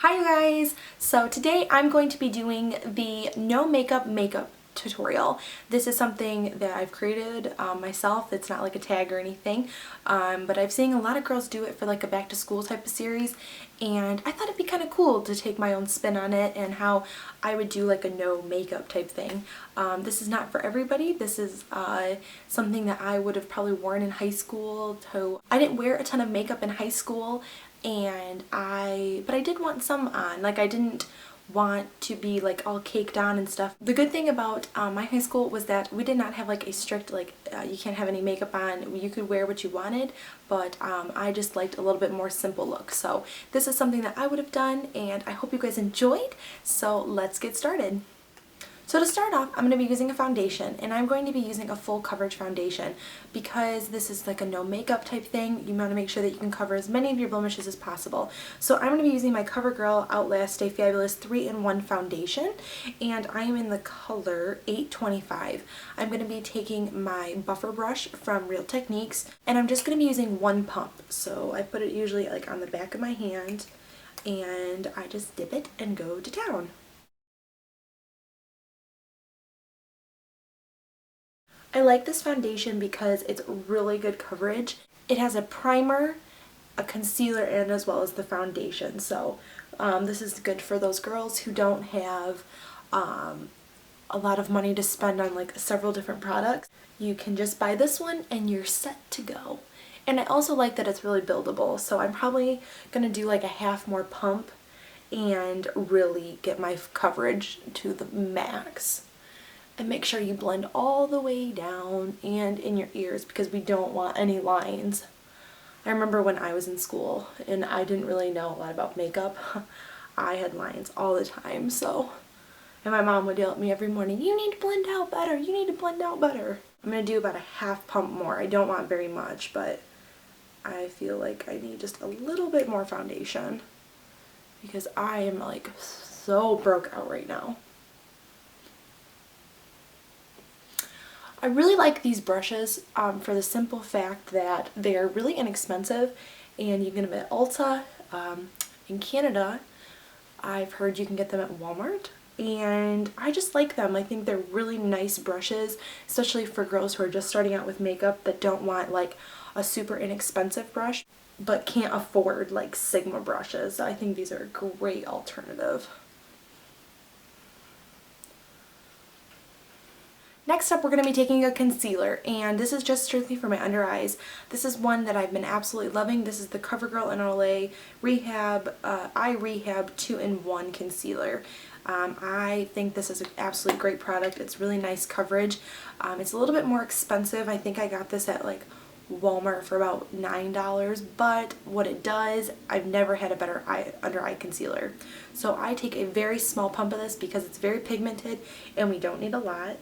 Hi you guys! So today I'm going to be doing the no makeup tutorial. This is something that I've created myself. It's not like a tag or anything, but I've seen a lot of girls do it for like a back to school type of series, and I thought it'd be kind of cool to take my own spin on it and how I would do like a no makeup type thing. This is not for everybody. This is something that I would have probably worn in high school. So I didn't wear a ton of makeup in high school, and but I did want some on. Like, I didn't want to be like all caked on and stuff. The good thing about my high school was that we did not have like a strict like you can't have any makeup on. You could wear what you wanted, but I just liked a little bit more simple look. So this is something that I would have done, and I hope you guys enjoyed. So let's get started. So to start off, I'm going to be using a foundation, and I'm going to be using a full coverage foundation because this is like a no makeup type thing. You want to make sure that you can cover as many of your blemishes as possible. So I'm going to be using my Covergirl Outlast Stay Fabulous 3-in-1 foundation, and I am in the color 825. I'm going to be taking my buffer brush from Real Techniques, and I'm just going to be using one pump. So I put it usually like on the back of my hand, and I just dip it and go to town. I like this foundation because it's really good coverage. It has a primer, a concealer, and as well as the foundation. So this is good for those girls who don't have a lot of money to spend on like several different products. You can just buy this one and you're set to go. And I also like that it's really buildable. So I'm probably going to do like a half more pump and really get my coverage to the max. And make sure you blend all the way down and in your ears because we don't want any lines. I remember when I was in school and I didn't really know a lot about makeup, I had lines all the time. So, and my mom would yell at me every morning, "You need to blend out better, you need to blend out better." I'm going to do about a half pump more. I don't want very much, but I feel like I need just a little bit more foundation because I am like so broke out right now. I really like these brushes for the simple fact that they're really inexpensive, and you can get them at Ulta. In Canada, I've heard you can get them at Walmart, and I just like them. I think they're really nice brushes, especially for girls who are just starting out with makeup that don't want like a super inexpensive brush but can't afford like Sigma brushes. I think these are a great alternative. Next up, we're going to be taking a concealer, and this is just strictly for my under eyes. This is one that I've been absolutely loving. This is the Covergirl Olay Eye Rehab 2-in-1 concealer. I think this is an absolutely great product. It's really nice coverage. It's a little bit more expensive. I think I got this at like Walmart for about $9, but what it does, I've never had a better under eye concealer. So I take a very small pump of this because it's very pigmented and we don't need a lot.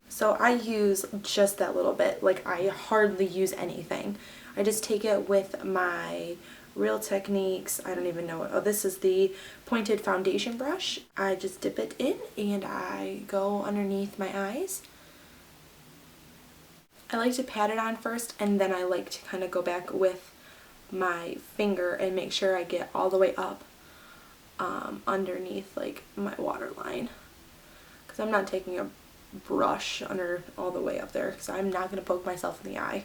So I use just that little bit. Like, I hardly use anything. I just take it with my Real Techniques, I don't even know what, oh, this is the pointed foundation brush. I just dip it in and I go underneath my eyes. I like to pat it on first, and then I like to kind of go back with my finger and make sure I get all the way up underneath like my waterline. Because I'm not taking a brush under all the way up there because I'm not going to poke myself in the eye.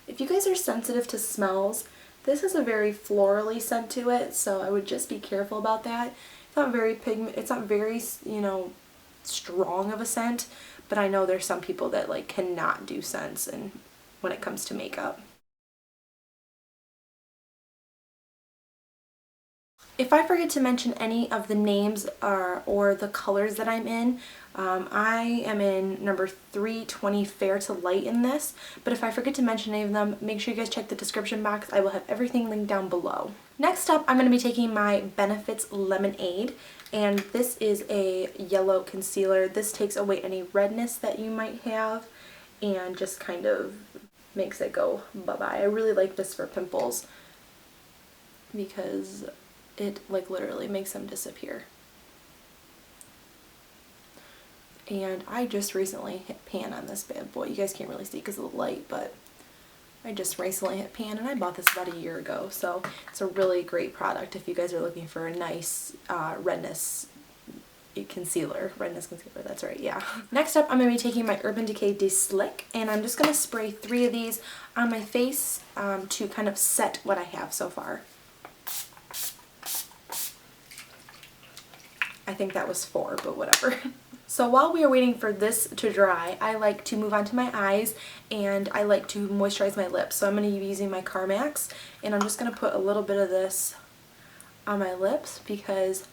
If you guys are sensitive to smells, this has a very florally scent to it, so I would just be careful about that. It's not very you know, strong of a scent, but I know there's some people that like cannot do scents and when it comes to makeup. If I forget to mention any of the names or the colors that I'm in, I am in number 320 Fair to Light in this, but if I forget to mention any of them, make sure you guys check the description box. I will have everything linked down below. Next up, I'm going to be taking my Benefits Lemonade, and this is a yellow concealer. This takes away any redness that you might have and just kind of makes it go bye-bye. I really like this for pimples because it like literally makes them disappear. And I just recently hit pan on this bad boy. You guys can't really see because of the light, but I just recently hit pan, and I bought this about a year ago. So it's a really great product if you guys are looking for a nice redness concealer. Redness concealer, that's right, yeah. Next up, I'm going to be taking my Urban Decay De Slick, and I'm just going to spray 3 of these on my face to kind of set what I have so far. I think that was 4, but whatever. So while we are waiting for this to dry, I like to move on to my eyes, and I like to moisturize my lips. So I'm going to be using my Carmax, and I'm just going to put a little bit of this on my lips because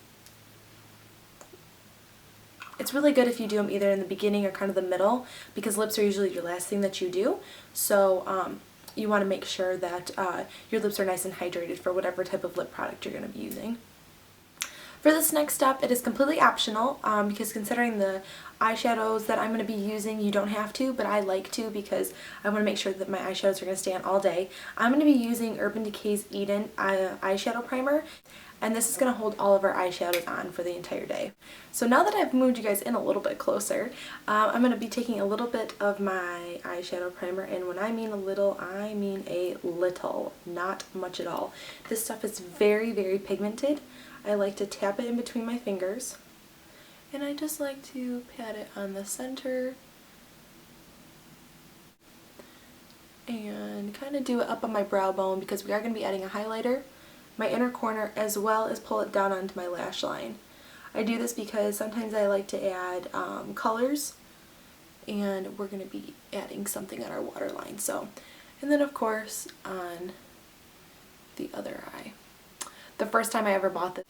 it's really good if you do them either in the beginning or kind of the middle, because lips are usually your last thing that you do. So you want to make sure that your lips are nice and hydrated for whatever type of lip product you're going to be using. For this next step, it is completely optional because considering the eyeshadows that I'm going to be using, you don't have to, but I like to because I want to make sure that my eyeshadows are going to stay on all day. I'm going to be using Urban Decay's Eden eyeshadow primer, and this is going to hold all of our eyeshadows on for the entire day. So now that I've moved you guys in a little bit closer, I'm going to be taking a little bit of my eyeshadow primer, and when I mean a little, I mean a little, not much at all. This stuff is very, very pigmented. I like to tap it in between my fingers, and I just like to pat it on the center and kind of do it up on my brow bone because we are going to be adding a highlighter, my inner corner, as well as pull it down onto my lash line. I do this because sometimes I like to add colors, and we're going to be adding something on our waterline. So, and then of course on the other eye. The first time I ever bought this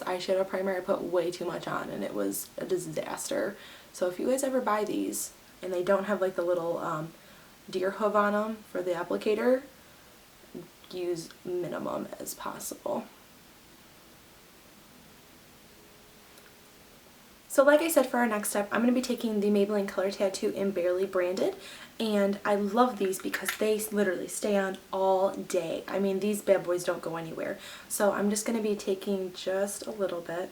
eyeshadow primer, I put way too much on, and it was a disaster. So if you guys ever buy these and they don't have like the little deer hoof on them for the applicator, use minimum as possible. So like I said, for our next step, I'm going to be taking the Maybelline Color Tattoo in Barely Branded, and I love these because they literally stay on all day. I mean, these bad boys don't go anywhere. So I'm just going to be taking just a little bit.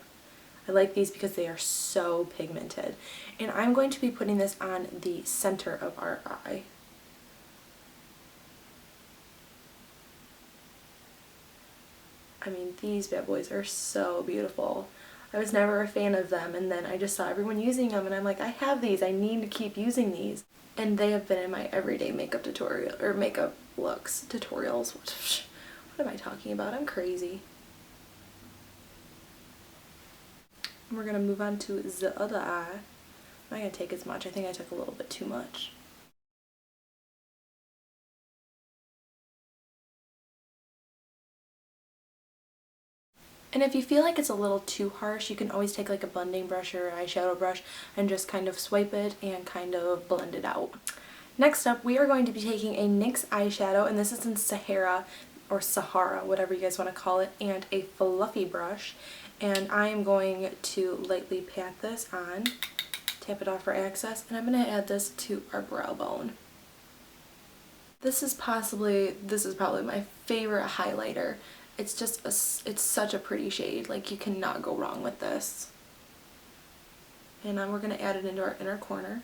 I like these because they are so pigmented. And I'm going to be putting this on the center of our eye. I mean, these bad boys are so beautiful. I was never a fan of them, and then I just saw everyone using them, and I'm like, I have these, I need to keep using these. And they have been in my everyday makeup tutorial, or makeup looks tutorials. What am I talking about? I'm crazy. And we're going to move on to the other eye. I'm not going to take as much. I think I took a little bit too much. And if you feel like it's a little too harsh, you can always take like a blending brush or eyeshadow brush and just kind of swipe it and kind of blend it out. Next up, we are going to be taking a NYX eyeshadow, and this is in Sahara, or Sahara, whatever you guys want to call it, and a fluffy brush. And I am going to lightly pat this on, tap it off for access, and I'm going to add this to our brow bone. This is probably my favorite highlighter. It's just it's such a pretty shade. Like, you cannot go wrong with this. And now we're going to add it into our inner corner.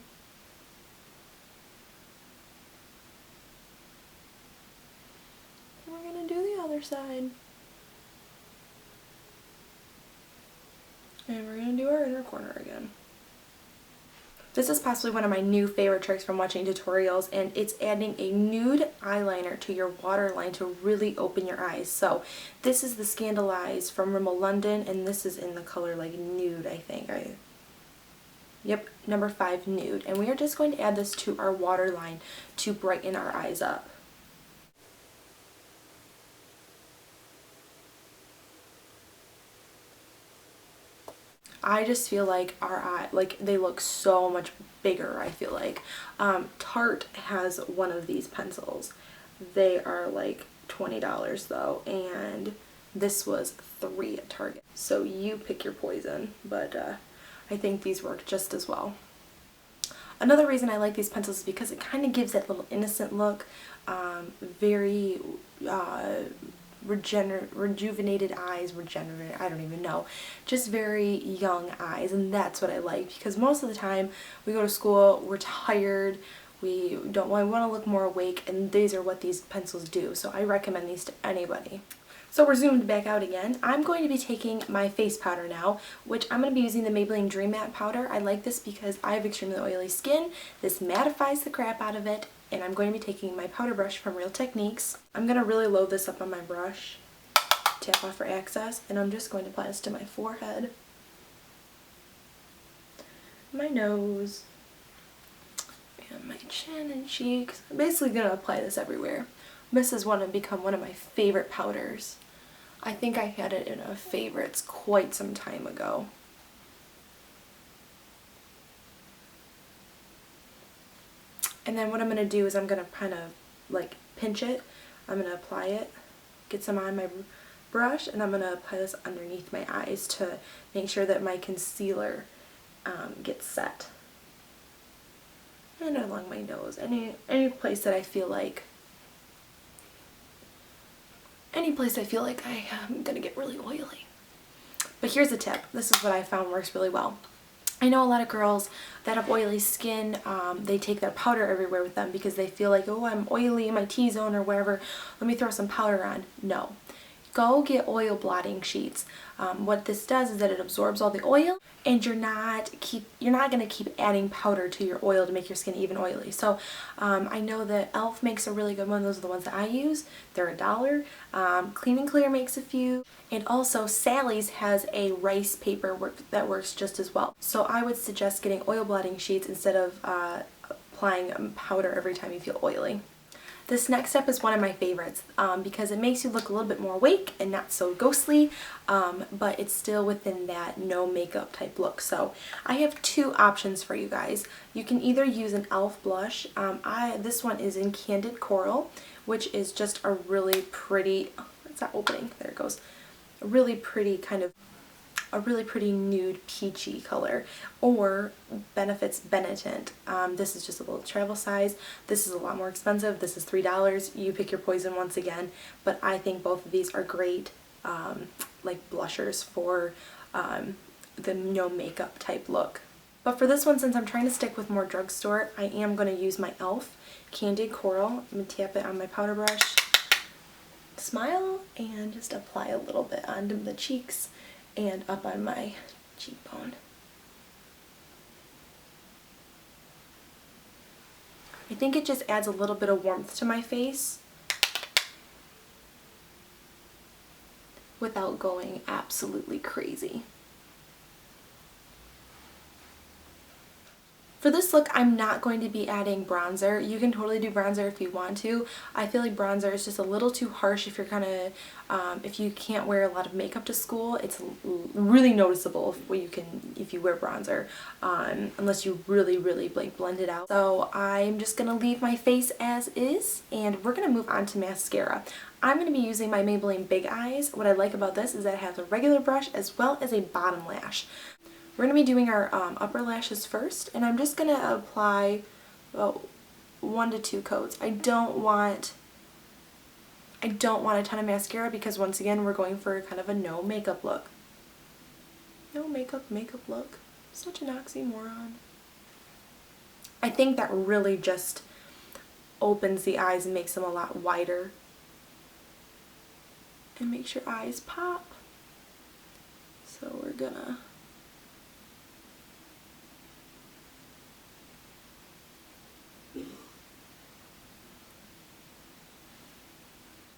And we're going to do the other side. And we're going to do our inner corner again. This is possibly one of my new favorite tricks from watching tutorials, and it's adding a nude eyeliner to your waterline to really open your eyes. So this is the Scandalize from Rimmel London, and this is in the color like Nude, I think. Yep, number 5 Nude. And we are just going to add this to our waterline to brighten our eyes up. I just feel like our eye, like, they look so much bigger, I feel like. Tarte has one of these pencils. They are like $20 though, and this was $3 at Target. So you pick your poison, but I think these work just as well. Another reason I like these pencils is because it kind of gives that little innocent look, very rejuvenated eyes, I don't even know. Just very young eyes, and that's what I like, because most of the time we go to school, we're tired, we want to look more awake, and these are what these pencils do. So I recommend these to anybody. So we're zoomed back out again. I'm going to be taking my face powder now, which I'm going to be using the Maybelline Dream Matte Powder. I like this because I have extremely oily skin. This mattifies the crap out of it, and I'm going to be taking my powder brush from Real Techniques. I'm going to really load this up on my brush, tap off for access, and I'm just going to apply this to my forehead, my nose, and my chin and cheeks. I'm basically going to apply this everywhere. This has become one of my favorite powders. I think I had it in a favorites quite some time ago. And then what I'm going to do is I'm going to kind of like pinch it. I'm going to apply it, get some on my brush, and I'm going to apply this underneath my eyes to make sure that my concealer gets set. And along my nose, any place that I feel like I am going to get really oily. But here's a tip. This is what I found works really well. I know a lot of girls that have oily skin, they take their powder everywhere with them because they feel like, oh, I'm oily in my T-zone or wherever, let me throw some powder on. No. Go get oil blotting sheets. What this does is that it absorbs all the oil, and you're not going to keep adding powder to your oil to make your skin even oily. So I know that e.l.f. makes a really good one. Those are the ones that I use. They're $1. Clean and Clear makes a few. And also Sally's has a rice paper that works just as well. So I would suggest getting oil blotting sheets instead of applying powder every time you feel oily. This next step is one of my favorites because it makes you look a little bit more awake and not so ghostly, but it's still within that no makeup type look. So I have two options for you guys. You can either use an e.l.f. blush. This one is in Candid Coral, which is just a really pretty, it's not opening, there it goes, a really pretty nude peachy color, or Benefit's Benetint. This is just a little travel size. This is a lot more expensive. This is $3. You pick your poison once again, but I think both of these are great like blushers for the no makeup type look. But for this one, since I'm trying to stick with more drugstore, I am going to use my e.l.f. Candid Coral. I'm going to tap it on my powder brush, smile, and just apply a little bit onto the cheeks and up on my cheekbone. I think it just adds a little bit of warmth to my face without going absolutely crazy. For this look, I'm not going to be adding bronzer. You can totally do bronzer if you want to. I feel like bronzer is just a little too harsh if you're if you can't wear a lot of makeup to school. It's really noticeable if you wear bronzer, unless you really like blend it out. So I'm just gonna leave my face as is, and we're gonna move on to mascara. I'm going to be using my Maybelline Big Eyes. What I like about this is that it has a regular brush as well as a bottom lash. We're going to be doing our upper lashes first, and I'm just going to apply about 1 to 2 coats. I don't want a ton of mascara because once again we're going for kind of a no makeup look. No makeup look. Such an oxymoron. I think that really just opens the eyes and makes them a lot wider and makes your eyes pop. So we're gonna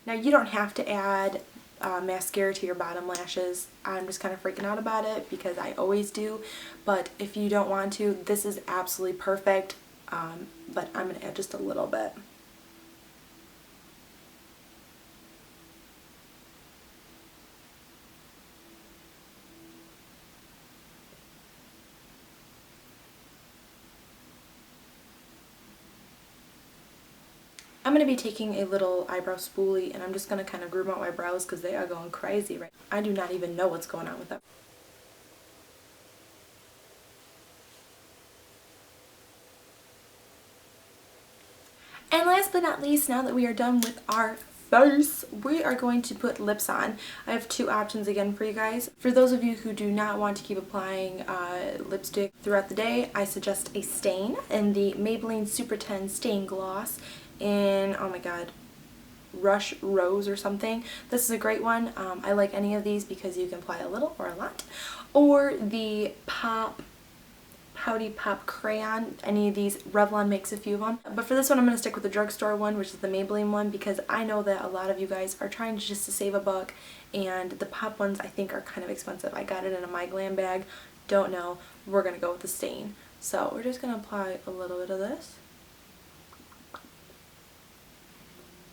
now, you don't have to add mascara to your bottom lashes. I'm just kind of freaking out about it because I always do. But if you don't want to, this is absolutely perfect. But I'm going to add just a little bit. I'm going to be taking a little eyebrow spoolie, and I'm just going to kind of groom out my brows because they are going crazy right now. I do not even know what's going on with them. And last but not least, now that we are done with our face, we are going to put lips on. I have two options again for you guys. For those of you who do not want to keep applying lipstick throughout the day, I suggest a stain in the Maybelline Super 10 Stain Gloss in, oh my god, Rad Rose or something. This is a great one. I like any of these because you can apply a little or a lot. Or the Pouty Pop Crayon. Any of these, Revlon makes a few of them. But for this one I'm going to stick with the drugstore one, which is the Maybelline one, because I know that a lot of you guys are trying just to save a buck, and the pop ones I think are kind of expensive. I got it in a My Glam bag. Don't know. We're going to go with the stain. So we're just going to apply a little bit of this.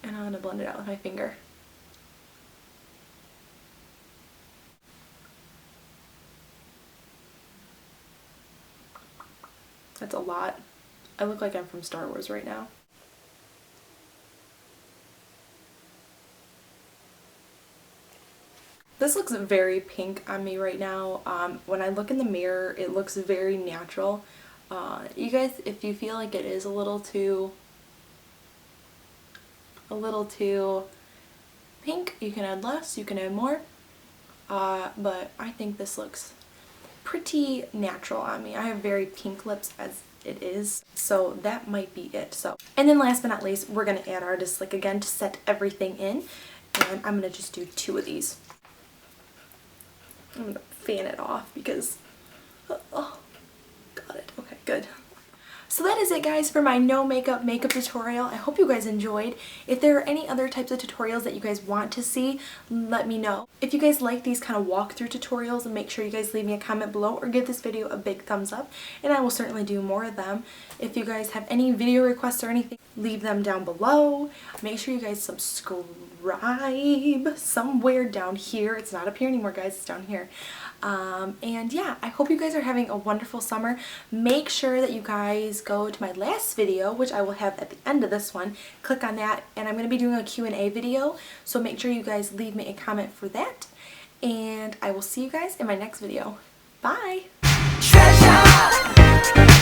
And I'm going to blend it out with my finger. That's a lot. I look like I'm from Star Wars right now. This looks very pink on me right now. When I look in the mirror, it looks very natural. You guys, if you feel like it is a little too pink, you can add less, you can add more. But I think this looks pretty natural on me. I have very pink lips as it is, so that might be it. So, and then last but not least, we're gonna add our Slick again to set everything in, and I'm gonna just do two of these. I'm gonna fan it off because oh, got it. Okay, good. So that is it, guys, for my no makeup tutorial. I hope you guys enjoyed. If there are any other types of tutorials that you guys want to see, let me know. If you guys like these kind of walkthrough tutorials, make sure you guys leave me a comment below or give this video a big thumbs up, and I will certainly do more of them. If you guys have any video requests or anything, leave them down below. Make sure you guys subscribe somewhere down here. It's not up here anymore, guys. It's down here. And yeah, I hope you guys are having a wonderful summer. Make sure that you guys go to my last video, which I will have at the end of this one. Click on that, and I'm going to be doing a Q&A video, so make sure you guys leave me a comment for that, and I will see you guys in my next video. Bye! Treasure!